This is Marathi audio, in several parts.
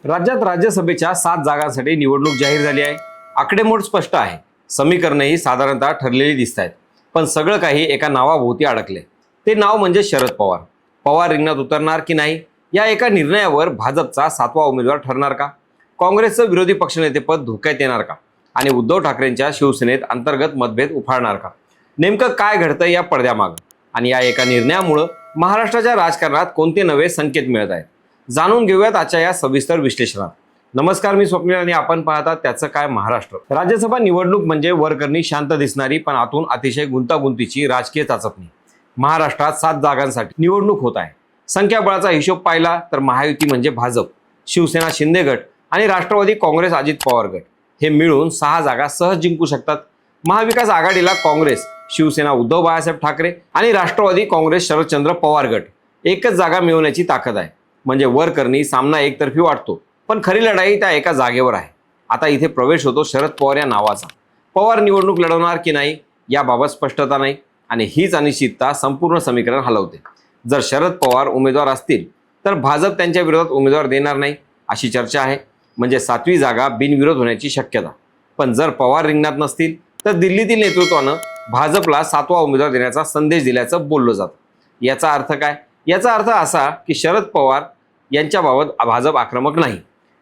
राज्यात राज्यसभेच्या 7 जागांसाठी निवडणूक जाहीर झाली आहे। आकडेमोड स्पष्ट आहे, समीकरणंही साधारणतः ठरलेली दिसत आहेत, पण सगळं काही एका नावाभोवती अडकले। ते नाव म्हणजे शरद पवार। पवार रिंगणात उतरणार की नाही या एका निर्णयावर भाजपचा 7वा उमेदवार ठरणार का? काँग्रेसचं विरोधी पक्षनेतेपद धोक्यात येणार का? आणि उद्धव ठाकरेंच्या शिवसेनेत अंतर्गत मतभेद उफाळणार का? नेमकं काय घडतं या पडद्यामागं आणि या एका निर्णयामुळे महाराष्ट्राच्या राजकारणात कोणते नवे संकेत मिळत आहेत, जाणून घेऊयात आजच्या या सविस्तर विश्लेषणात। नमस्कार, मी स्वप्नील आणि आपण पाहतात त्याचं काय महाराष्ट्र। राज्यसभा निवडणूक म्हणजे वरकरणी शांत दिसणारी पण आतून अतिशय गुंतागुंतीची राजकीय चाचपणी। महाराष्ट्रात 7 जागांसाठी निवडणूक होत आहे। संख्याबळाचा हिशोब पाहिला तर महायुती म्हणजे भाजप, शिवसेना शिंदे गट आणि राष्ट्रवादी काँग्रेस अजित पवार गट हे मिळून 6 जागा सहज जिंकू शकतात। महाविकास आघाडीला काँग्रेस, शिवसेना उद्धव बाळासाहेब ठाकरे आणि राष्ट्रवादी काँग्रेस शरदचंद्र पवार गट एकच जागा मिळवण्याची ताकद आहे। म्हणजे वरकरणी सामना एकतर्फी वाटतो, पण खरी लढाई त्या एका जागेवर आहे। आता इथे प्रवेश होतो शरद पवार या नावाचा। पवार निवडणूक लढवणार की नाही याबाबत स्पष्टता नाही आणि हीच अनिश्चितता संपूर्ण समीकरण हलवते। जर शरद पवार उमेदवार असतील तर भाजप त्यांच्या विरोधात उमेदवार देणार नाही अशी चर्चा आहे, म्हणजे 7वी जागा बिनविरोध होण्याची शक्यता। पण जर पवार रिंगणात नसतील तर दिल्लीतील नेतृत्वानं भाजपला 7वा उमेदवार देण्याचा संदेश दिल्याचं बोललं जातं। याचा अर्थ काय? याचा अर्थ असा की शरद पवार यांच्याबाबत भाजप आक्रमक नाही,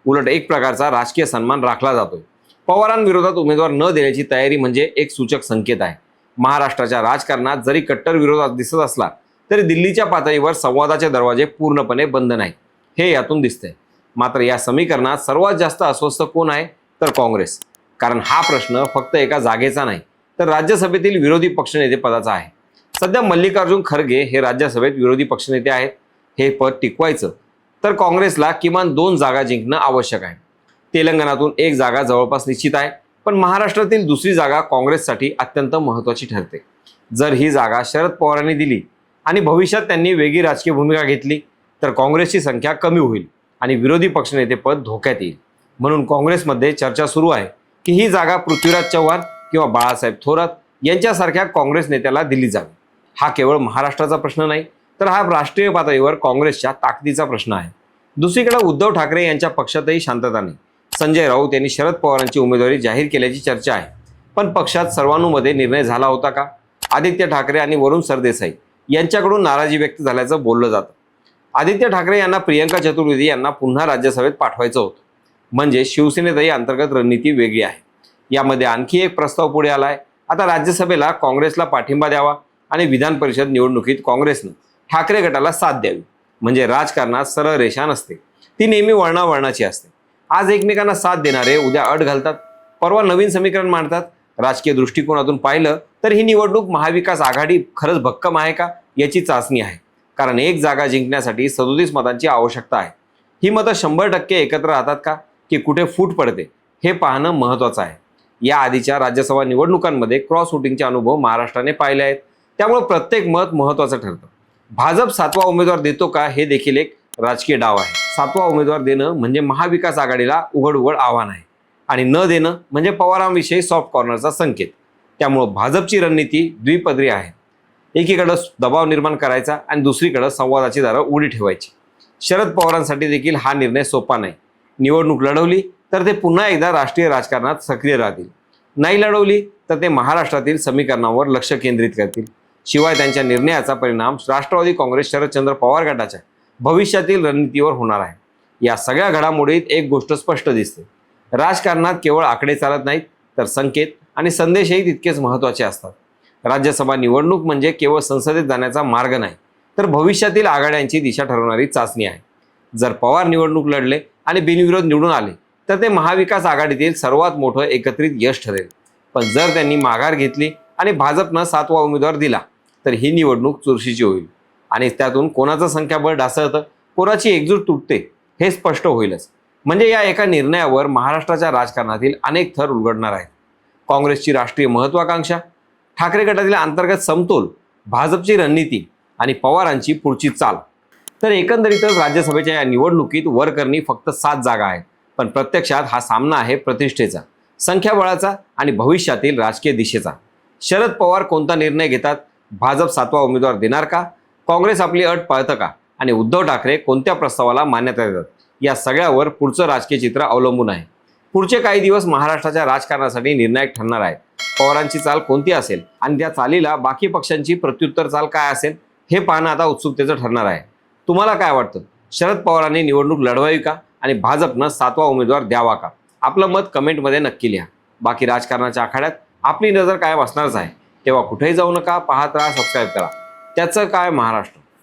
उलट एक प्रकारचा राजकीय सन्मान राखला जातोय। पवारांविरोधात उमेदवार न देण्याची तयारी म्हणजे एक सूचक संकेत आहे। महाराष्ट्राच्या राजकारणात जरी कट्टर विरोधात दिसत असला तरी दिल्लीच्या पातळीवर संवादाचे दरवाजे पूर्णपणे बंद नाहीत, हे यातून दिसतंय। मात्र या समीकरणात सर्वात जास्त अस्वस्थ कोण आहे तर काँग्रेस, कारण हा प्रश्न फक्त एका जागेचा नाही तर राज्यसभेतील विरोधी पक्षनेते पदाचा आहे। सध्या मल्लिकार्जुन खरगे हे राज्यसभेत विरोधी पक्षनेते आहेत। हे पद टिकवायचं तर काँग्रेसला किमान 2 जागा जिंकणं आवश्यक आहे। तेलंगणातून एक जागा जवळपास निश्चित आहे, पण महाराष्ट्रातील दुसरी जागा काँग्रेससाठी अत्यंत महत्त्वाची ठरते। जर ही जागा शरद पवारांनी दिली आणि भविष्यात त्यांनी वेगळी राजकीय भूमिका घेतली तर काँग्रेसची संख्या कमी होईल आणि विरोधी पक्षनेतेपद धोक्यात येईल। म्हणून काँग्रेसमध्ये चर्चा सुरू आहे की ही जागा पृथ्वीराज चव्हाण किंवा बाळासाहेब थोरात यांच्यासारख्या काँग्रेस नेत्याला दिली जावी। हा केवळ महाराष्ट्राचा प्रश्न नाही तर हा राष्ट्रीय पातळीवर काँग्रेसच्या ताकदीचा प्रश्न आहे। दुसरीकडे उद्धव ठाकरे यांच्या पक्षातही शांतता नाही। संजय राऊत यांनी शरद पवारांची उमेदवारी जाहीर केल्याची चर्चा आहे, पण पक्षात सर्वानुमते निर्णय झाला होता का? आदित्य ठाकरे आणि वरुण सरदेसाई यांच्याकडून नाराजी व्यक्त झाल्याचं बोललं जातं। आदित्य ठाकरे यांना प्रियंका चतुर्वेदी यांना पुन्हा राज्यसभेत पाठवायचं होतं, म्हणजे शिवसेनेतही अंतर्गत रणनीती वेगळी आहे। यामध्ये आणखी एक प्रस्ताव पुढे आलाय। आता राज्यसभेला काँग्रेसला पाठिंबा द्यावा आणि विधान परिषद निवडणुकीत काँग्रेसनं ठाकरे गटाला साथ द्यावी। म्हणजे राजकारणात सरळ रेषा नसते, ती नेहमी वळणावळणाची असते। आज एकमेकांना साथ देणारे उद्या अट घालतात, परवा नवीन समीकरण मांडतात। राजकीय दृष्टिकोनातून पाहिलं तर ही निवडणूक महाविकास आघाडी खरंच भक्कम आहे का याची चाचणी आहे, कारण एक जागा जिंकण्यासाठी 37 मतांची आवश्यकता आहे। ही मतं 100% एकत्र राहतात का की कुठे फूट पडते हे पाहणं महत्त्वाचं आहे। या आधीच्या राज्यसभा निवडणुकांमध्ये क्रॉस वोटिंगचे अनुभव महाराष्ट्राने पाहिले आहेत, त्यामुळे प्रत्येक मत महत्त्वाचं ठरतं। भाजप 7वा उमेदवार देतो का हे देखील एक राजकीय डाव आहे। 7वा उमेदवार देणं म्हणजे महाविकास आघाडीला उघड उघड आव्हान आहे आणि न देणं म्हणजे पवारांविषयी सॉफ्ट कॉर्नरचा संकेत। त्यामुळे भाजपची रणनीती द्विपदरी आहे। एकीकडे दबाव निर्माण करायचा आणि दुसरीकडे संवादाची दारं उघडी ठेवायची। शरद पवारांसाठी देखील हा निर्णय सोपा नाही। निवडणूक लढवली तर ते पुन्हा एकदा राष्ट्रीय राजकारणात सक्रिय राहतील, नाही लढवली तर ते महाराष्ट्रातील समीकरणावर लक्ष केंद्रित करतील। शिवाय त्यांच्या निर्णयाचा परिणाम राष्ट्रवादी काँग्रेस शरदचंद्र पवार गटाच्या भविष्यातील रणनीतीवर होणार आहे। या सगळ्या घडामोडीत एक गोष्ट स्पष्ट दिसते, राजकारणात केवळ आकडे चालत नाहीत तर संकेत आणि संदेशही तितकेच महत्त्वाचे असतात। राज्यसभा निवडणूक म्हणजे केवळ संसदेत जाण्याचा मार्ग नाही तर भविष्यातील आघाड्यांची दिशा ठरवणारी चाचणी आहे। जर पवार निवडणूक लढले आणि बिनविरोध निवडून आले तर ते महाविकास आघाडीतील सर्वात मोठं एकत्रित यश ठरेल। पण जर त्यांनी माघार घेतली आणि भाजपनं 7वा उमेदवार दिला तर ही निवडणूक चुरशीची होईल आणि त्यातून कोणाचं संख्याबळ ढासळतं, कोणाची एकजूट तुटते हे स्पष्ट होईलच। म्हणजे या एका निर्णयावर महाराष्ट्राच्या राजकारणातील अनेक थर उलगडणार आहेत। काँग्रेसची राष्ट्रीय महत्त्वाकांक्षा, ठाकरे गटातील अंतर्गत समतोल, भाजपची रणनीती आणि पवारांची पुढची चाल। तर एकंदरीतच राज्यसभेच्या या निवडणुकीत वरकरणी फक्त 7 जागा आहेत, पण प्रत्यक्षात हा सामना आहे प्रतिष्ठेचा, संख्याबळाचा आणि भविष्यातील राजकीय दिशेचा। शरद पवार कोणता निर्णय घेतात? भाजप 7वा उमेदवार देणार का? काँग्रेस आपली अट पाळतं का? आणि उद्धव ठाकरे कोणत्या प्रस्तावाला मान्यता देतात या सगळ्यावर पुढचं राजकीय चित्र अवलंबून आहे. पुढचे काही दिवस महाराष्ट्राच्या राजकारणासाठी निर्णायक ठरणार आहेत. पवारांची चाल कोणती असेल आणि त्या चालीला बाकी पक्षांची प्रत्युत्तर चाल काय असेल हे पाहणं आता उत्सुकतेचं ठरणार आहे. तुम्हाला काय वाटतं? शरद पवारांनी निवडणूक लढवावी का आणि भाजपनं 7वा उमेदवार द्यावा का? आपलं मत कमेंटमध्ये नक्की लिहा. बाकी राजकारणाच्या आखाड्यात आपली नजर कायम असणारच आहे. तेव्हा कुठेही जाऊ नका, पाहत राहा, सबस्क्राईब करा. त्याचं काय महाराष्ट्र.